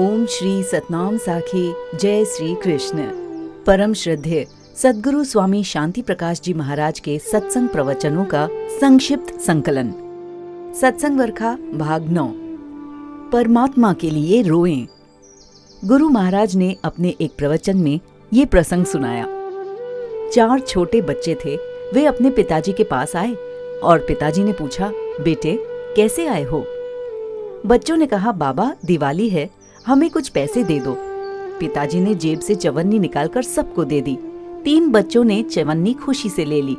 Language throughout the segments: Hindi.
ओम श्री सतनाम साखी जय श्री कृष्ण। परम श्रद्धेय सद्गुरु स्वामी शांति प्रकाश जी महाराज के सत्संग प्रवचनों का संक्षिप्त संकलन। सत्संग वर्खा भाग 9। परमात्मा के लिए रोएं। गुरु महाराज ने अपने एक प्रवचन में ये प्रसंग सुनाया। 4 छोटे बच्चे थे। वे अपने पिताजी के पास आए और पिताजी ने पूछा, बेटे कैसे आए हो? बच्चों ने कहा, बाबा दिवाली है, हमें कुछ पैसे दे दो। पिताजी ने जेब से चवन्नी निकालकर सबको दे दी। 3 बच्चों ने चवन्नी खुशी से ले ली।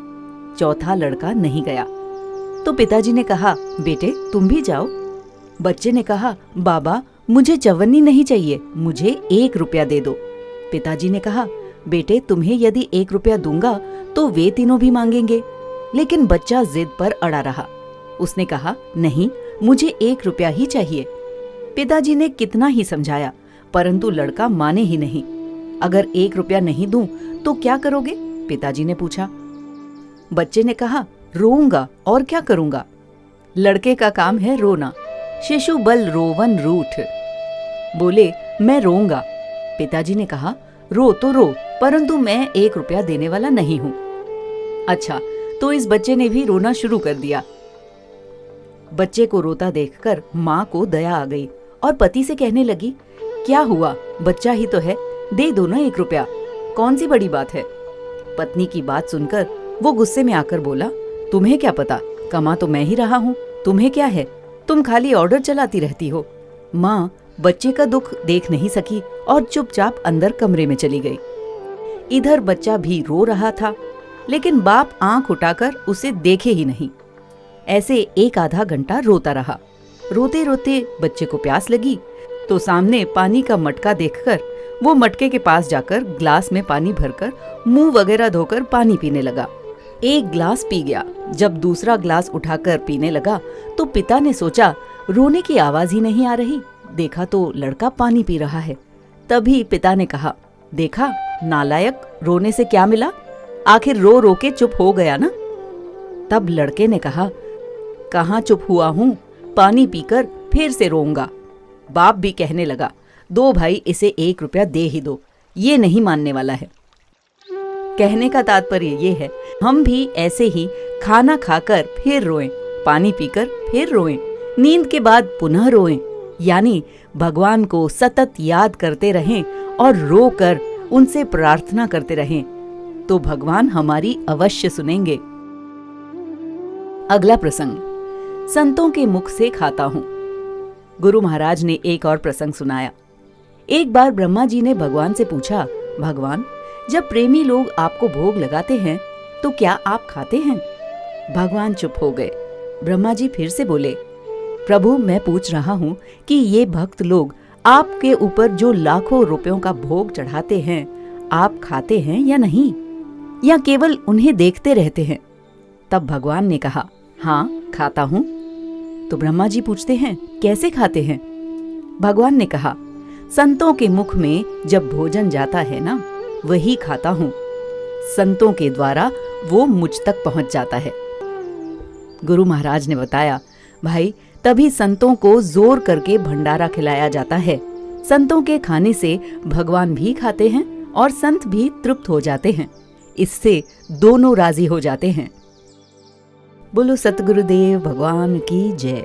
चौथा लड़का नहीं गया तो पिताजी ने कहा, बेटे तुम भी जाओ। बच्चे ने कहा, बाबा मुझे चवन्नी नहीं चाहिए, मुझे 1 रुपया दे दो। पिताजी ने कहा, बेटे तुम्हें यदि 1 रुपया दूंगा तो वे तीनों भी मांगेंगे। लेकिन बच्चा जिद पर अड़ा रहा। उसने कहा, नहीं मुझे 1 रुपया ही चाहिए। पिताजी ने कितना ही समझाया परंतु लड़का माने ही नहीं। अगर 1 रुपया नहीं दूं तो क्या करोगे? पिताजी ने पूछा। बच्चे ने कहा, रोऊंगा और क्या करूंगा। लड़के का काम है रोना। शिशु बल रोवन रूठ। बोले, मैं रोऊंगा। पिताजी ने कहा, रो तो रो परंतु मैं 1 रुपया देने वाला नहीं हूं। अच्छा, तो इस बच्चे ने भी रोना शुरू कर दिया। बच्चे को रोता देखकर माँ को दया आ गई और पति से कहने लगी, क्या हुआ, बच्चा ही तो है, दे दो ना 1 रुपया, कौन सी बड़ी बात है। पत्नी की बात सुनकर वो गुस्से में आकर बोला, तुम्हें क्या पता, कमा तो मैं ही रहा हूँ, तुम्हें क्या है, तुम खाली ऑर्डर चलाती रहती हो। माँ बच्चे का दुख देख नहीं सकी और चुपचाप अंदर कमरे में चली गई। इधर बच्चा भी रो रहा था लेकिन बाप आंख उठाकर उसे देखे ही नहीं। ऐसे 1 आधा घंटा रोता रहा। रोते रोते बच्चे को प्यास लगी तो सामने पानी का मटका देखकर वो मटके के पास जाकर ग्लास में पानी भरकर मुंह वगैरह धोकर पानी पीने लगा। 1 गिलास पी गया। जब दूसरा ग्लास उठाकर पीने लगा तो पिता ने सोचा रोने की आवाज ही नहीं आ रही। देखा तो लड़का पानी पी रहा है। तभी पिता ने कहा, देखा नालायक, रोने से क्या मिला, आखिर रो रो के चुप हो गया ना। तब लड़के ने कहा, कहाँ चुप हुआ हूँ, पानी पीकर फिर से रोऊंगा। बाप भी कहने लगा, 2 भाई इसे 1 रुपया दे ही दो, ये नहीं मानने वाला है। कहने का तात्पर्य ये है, हम भी ऐसे ही खाना खाकर फिर रोएं, पानी पीकर फिर रोएं, नींद के बाद पुनः रोएं, यानी भगवान को सतत याद करते रहें और रो कर उनसे प्रार्थना करते रहें तो भगवान हमारी अवश्य सुनेंगे। अगला प्रसंग, संतों के मुख से खाता हूं। गुरु महाराज ने एक और प्रसंग सुनाया। एक बार ब्रह्मा जी ने भगवान से पूछा, भगवान जब प्रेमी लोग आपको भोग लगाते हैं तो क्या आप खाते हैं? भगवान चुप हो गए। ब्रह्मा जी फिर से बोले, प्रभु मैं पूछ रहा हूँ कि ये भक्त लोग आपके ऊपर जो लाखों रुपयों का भोग चढ़ाते हैं आप खाते हैं या नहीं, या केवल उन्हें देखते रहते हैं? तब भगवान ने कहा, हाँ खाता हूँ। तो ब्रह्मा जी पूछते हैं, कैसे खाते हैं? भगवान ने कहा, संतों के मुख में जब भोजन जाता है ना, वही खाता हूँ। संतों के द्वारा वो मुझ तक पहुंच जाता है। गुरु महाराज ने बताया, भाई तभी संतों को जोर करके भंडारा खिलाया जाता है। संतों के खाने से भगवान भी खाते हैं और संत भी तृप्त हो जाते हैं। इससे दोनों राजी हो जाते हैं। बोलो सतगुरुदेव भगवान की जय।